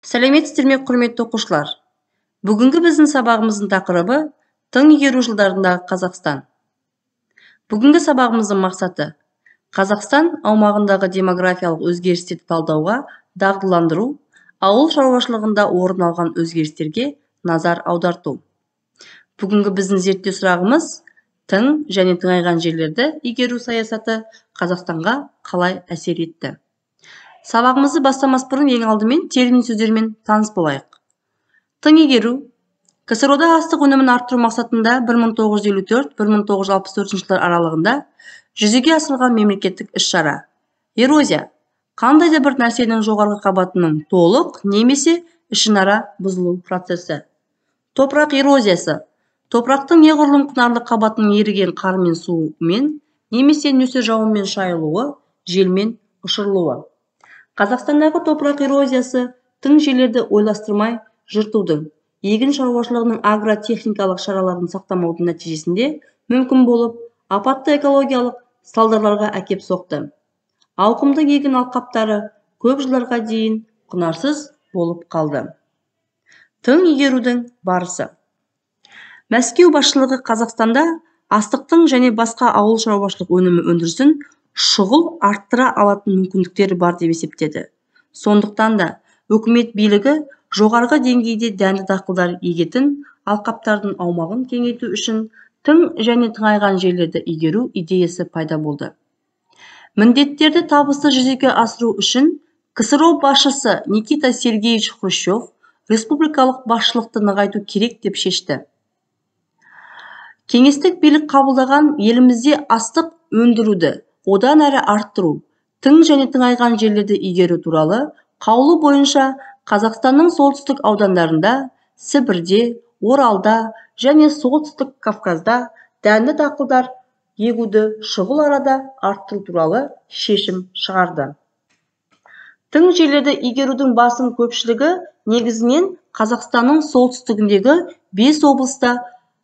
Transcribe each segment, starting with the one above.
Сәлеметсіздер ме, құрметті оқушылар? Бүгінгі біздің сабағымыздың тақырыбы тың игеру жылдарындағы Қазақстан. Бүгінгі сабағымыздың мақсаты Қазақстан аумағындағы демографиялық өзгерістерді талдауға дағдыландыру, ауыл шаруашылығында орын алған өзгерістерге назар аударту. Бүгінгі біздің зерттеу сұрағымыз тың және тыңайған жерлерді игеру саясаты Қазақстанға қалай әсер етті? Сабағымызды бастамас бұрын ең алдымен термин сөздермен таныс болайық. Тың игеру КСРО-да астық өнімін арттыру мақсатында 1954-1964 жылдар аралығында жүзеге асырылған мемлекеттік іс-шара. Эрозия қандай да бір нәрсенің жоғарғы қабатының толық немесе ішінара бұзылу процесі. Топырақ эрозиясы топырақтың неғұрлым құнарлы қабатының еріген қар мен сумен немесе нөсер жауынмен шайылуы, желмен ұшырылуы. Қазақстандағы топырақ эрозиясы тың жерлерді ойластырмай жыртудың, егін шаруашылығының агротехникалық шараларын сақтамаудың нәтижесінде мүмкін болып, апатты экологиялық салдарларға әкеп соқты. Ауқымды егін алқаптары көп жылдарға дейін құнарсыз болып қалды. Тың игерудің барысы. Мәскеу басшылығы Қазақстанда астықтың және басқа ауыл шаруашылық өнімі өндірісін шұғыл арттыра алатын мүмкіндіктері бар деп есептеді. Сондықтан да үкімет билігі жоғарғы деңгейде дәнді дақылдар егетін алқаптардың аумағын кеңейту үшін тың және тыңайған жерлерді игеру идеясы пайда болды. Міндеттерді табысты жүзеге асыру үшін КСРО басшысы Никита Сергеевич Хрущев республикалық басшылықты нығайту керек деп шешті. Кеңестік билік қабылдаған елімізде астық өндіруді одан әрі арттыру, тың және тыңайған жерлерді игеру туралы қаулы бойынша Қазақстанның солтүстік аудандарында, Сібірде, Оралда және солтүстік Кавказда дәнді дақылдар егуді шұғыл арада арттыру туралы шешім шығарды. Тың жерлерді игерудің басым көпшілігі негізінен Қазақстанның солтүстігіндегі 5 облыста,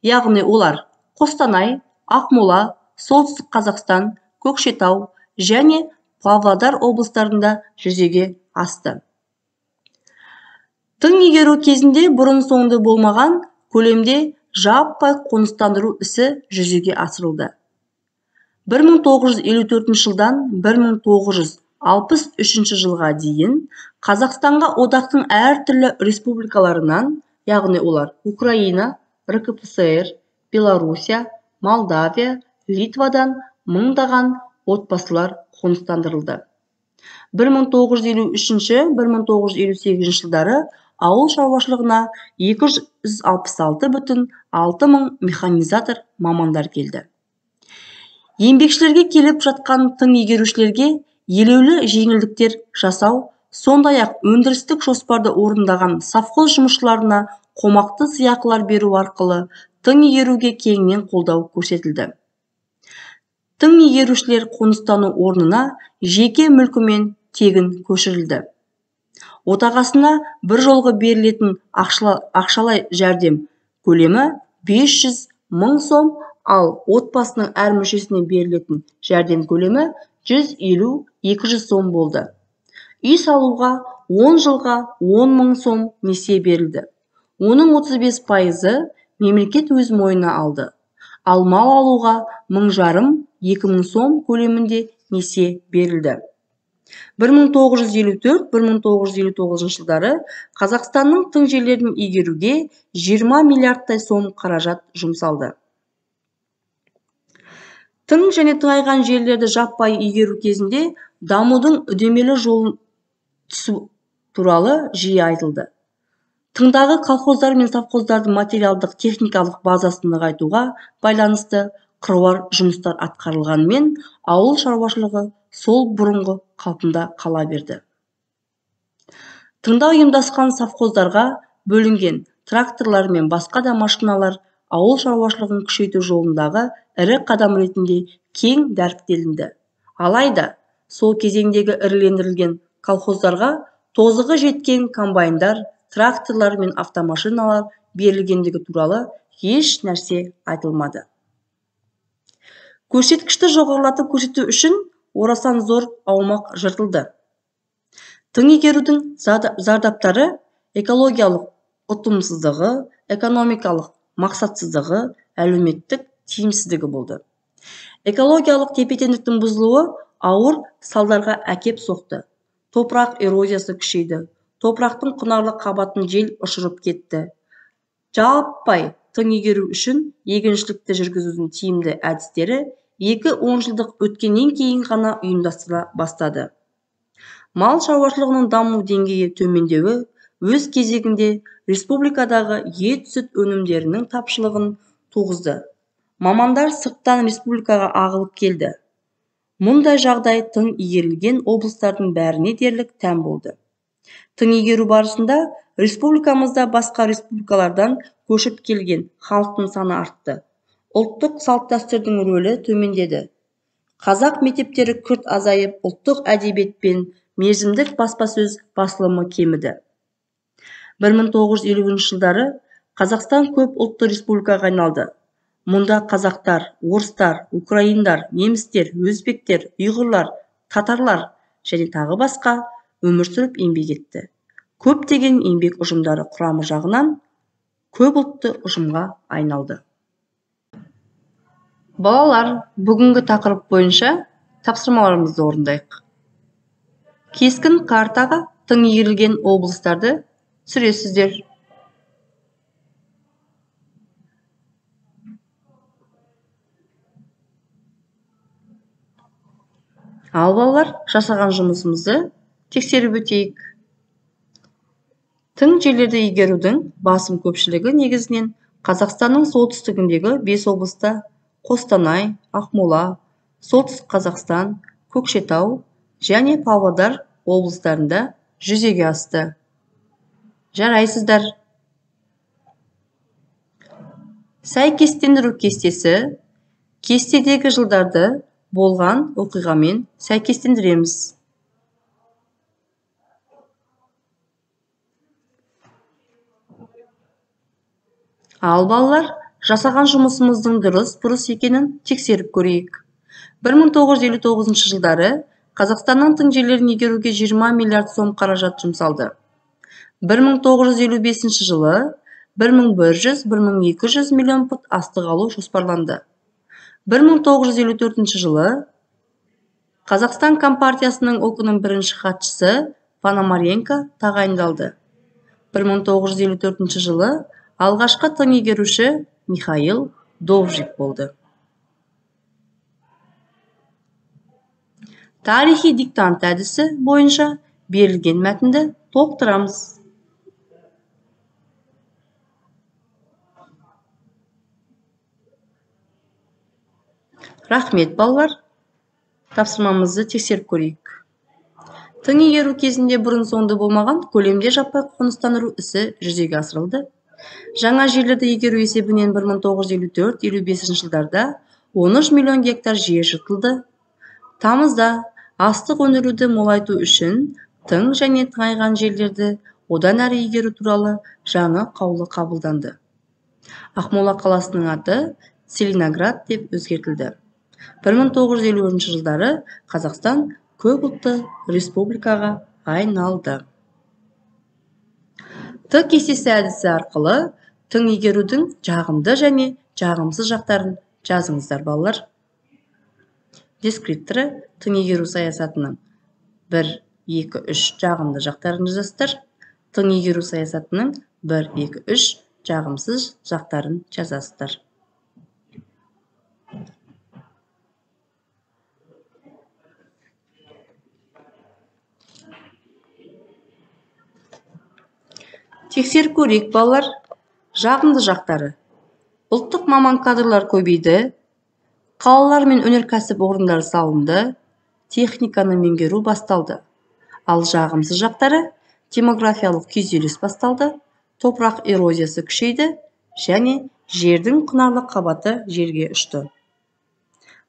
яғни олар Қостанай, Ақмола, Солтүстік Қазақстан, Көкшетау және Павлодар облыстарында жүзеге асты. Тың игеру кезінде бұрын соңды болмаған көлемде жаппай қоныстандыру ісі жүзеге асырылды. 1954 жылдан 1963 жылға дейін Қазақстанға одақтың әртүрлі республикаларынан, яғни олар Украина, РКФСР, Белоруссия, Молдавия, Литвадан мыңдаған отбасылар қоныстандырылды. 1953-1958 жылдары ауыл шаруашылығына 266,6 мың механизатор мамандар келді. Еңбекшілерге келіп жатқан тың игерушілерге елеулі жеңілдіктер жасау, сондай-ақ өндірістік жоспарды орындаған совхоз жұмысшыларына қомақты сыйақылар беру арқылы тың игеруге кеңінен қолдау көрсетілді. Тың игерушілер қоныстану орнына жеке мүлкімен тегін көшірілді. Отағасына бір жолғы берілетін ақшалай жәрдем көлемі 500 мың сом, ал отбасының әр мүшесіне берілетін жәрдем көлемі 150-200 сом болды. Үй салуға 10 жылға 10 мың сом несие берілді. Оның 35% мемлекет өз мойнына алды. Ал мал алуға 1,5-2 сом көлемінде несие берілді. 1954-1959 жылдары Қазақстанның тың жерлерін игеруге 20 миллиардтай сом қаражат жұмсалды. Тың және тыңайған жерлерді жаппай игеру кезінде дамудың үдемелі жолын түсу туралы жиі айтылды. Тыңдағы колхоздар мен совхоздардың материалдық техникалық базасын нығайтуға байланысты қыруар жұмыстар атқарылғанымен, ауыл шаруашылығы сол бұрынғы қалпында қала берді. Тыңда ұйымдасқан совхоздарға бөлінген тракторлар мен басқа да машиналар ауыл шаруашылығын күшейту жолындағы ірі қадам ретінде кең дәріптелінді. Алайда, сол кезеңдегі ірілендірілген колхоздарға тозығы жеткен комбайндар, тракторлар мен автомашиналар берілгендігі туралы еш нәрсе айтылмады. Көрсеткішті жоғарылатып көрсету үшін орасан зор аумақ жыртылды. Тың игерудің зардаптары экологиялық ұтымсыздығы, экономикалық мақсатсыздығы, әлеуметтік тиімсіздігі болды. Экологиялық тепе-теңдіктің бұзылуы ауыр салдарға әкеп соқты. Топырақ эрозиясы күшейді. Топырақтың құнарлы қабатын жел ұшырып кетті. Жаппай тың игеру үшін егіншілікті жүргізудің тиімді әдістері 2-10 жылдық өткеннен кейін ғана ұйымдастырыла бастады. Мал шаруашылығының даму деңгейі төмендеуі өз кезегінде республикадағы ет-сүт өнімдерінің тапшылығын туғызды. Мамандар сырттан республикаға ағылып келді. Мұндай жағдай тың игерілген облыстардың бәріне дерлік тән болды. Тың игеру барысында республикамызда басқа республикалардан көшіп келген халықтың саны артты. Ұлттық салт-дәстүрдің рөлі төмендеді. Қазақ мектептері күрт азайып, ұлттық әдебиет пен мерзімдік баспасөз басылымы кеміді. 1950 жылдары Қазақстан көп ұлтты республикаға айналды. Мұнда қазақтар, орыстар, украиндар, немістер, өзбектер, ұйғырлар, татарлар және тағы басқа өмір сүріп еңбек етті. Көптеген еңбек ұжымдары құрамы жағынан көп ұлтты ұжымға айналды. Балалар, бүгінгі тақырып бойынша тапсырмаларымызды орындайық. Кескін картаға тың игерілген облыстарды түсіресіздер. Ал балалар, жасаған жұмысымызды тексеріп өтейік. Тың жерлерді игерудің басым көпшілігі негізінен Қазақстанның солтүстігіндегі 5 облыста Қостанай, Ақмола, Солтүстік Қазақстан, Көкшетау және Павлодар облыстарында жүзеге асты. Жарайсыздар. Сәйкестендіру кестесі кестедегі жылдарды болған оқиғамен сәйкестендіреміз. Ал балалар, жасаған жұмысымыздың дұрыс екенін тексеріп көрейік. 1959 жылдары Қазақстанның тың жерлерін игеруге 20 миллиард сом қаражат жұмсалды. 1955 жылы 1100-1200 миллион пұт астық алу жоспарланды. 1954 жылы Қазақстан Компартиясының ОК-ның бірінші хатшысы Пономаренко тағайындалды. 1954 жылы алғашқы тың игеруші Михаил Довжик болды. Тарихи диктант әдісі бойынша берілген мәтінді толықтырамыз. Рахмет, балалар. Тапсырмамызды тексеріп көрейік. Тың игеру кезінде бұрын-соңды болмаған көлемде жаппай қоныстандыру ісі жүзеге асырылды. Жаңа жерлерді игеру есебінен 1954-55 жылдарда 13 миллион гектар жер жыртылды. Тамызда астық өндіруді молайту үшін тың және тыңайған жерлерді одан әрі игеру туралы жаңа қаулы қабылданды. Ақмола қаласының аты Целиноград деп өзгертілді. 1950 жылдары Қазақстан көп ұлтты республикаға айналды. Т кестесі әдісі арқылы тың игерудің жағымды және жағымсыз жақтарын жазыңыздар, балалар. Дескрипторы тың игеру саясатының 1, 2, 3 жағымды жақтарын жазасыздар. Тың игеру саясатының 1, 2, 3 жағымсыз жақтарын жазасыздар. Тексеріп көрейік, балалар. Жағымды жақтары. Ұлттық маман кадрлар көбейді. Қалалар мен өнеркәсіп орындары салынды. Техниканы меңгеру басталды. Ал жағымсыз жақтары демографиялық күйзеліс басталды. Топырақ эрозиясы күшейді және жердің құнарлы қабаты жерге ұшты.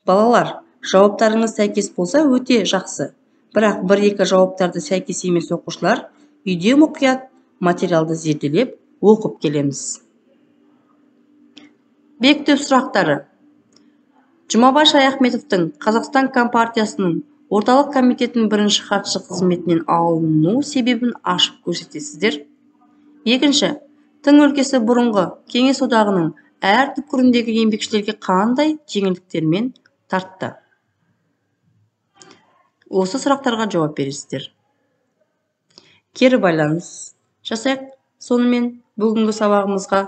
Балалар, жауаптарыңыз сәйкес болса өте жақсы. Бірақ 1-2 жауаптарды сәйкес емес оқушылар үйде мұқият материалды зерделеп оқып келеміз. Бектеп сұрақтары. Жұмабай Шаяхметовтың Қазақстан Компартиясының орталық комитетінің бірінші хатшы қызметінен алыну себебін ашып көрсетесіздер. Екінші, тың өлкесі бұрынғы Кеңес одағының әр түкпіріндегі еңбекшілерге қандай жеңілдіктермен тартты? Осы сұрақтарға жауап бересіздер. Кері байланыс жасайық. Сонымен бүгінгі сабағымызға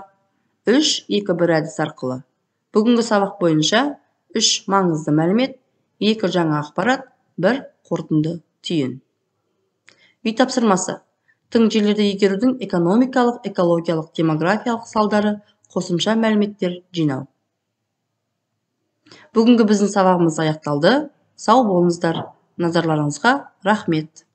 3-2-1 әдіс арқылы. Бүгінгі сабақ бойынша 3 маңызды мәлімет, 2 жаңа ақпарат, 1 қорытынды түйін. Үй тапсырмасы. Тың жерлерді игерудің экономикалық, экологиялық, демографиялық салдары, қосымша мәліметтер жинау. Бүгінгі біздің сабағымыз аяқталды. Сау болыңыздар. Назарларыңызға рахмет.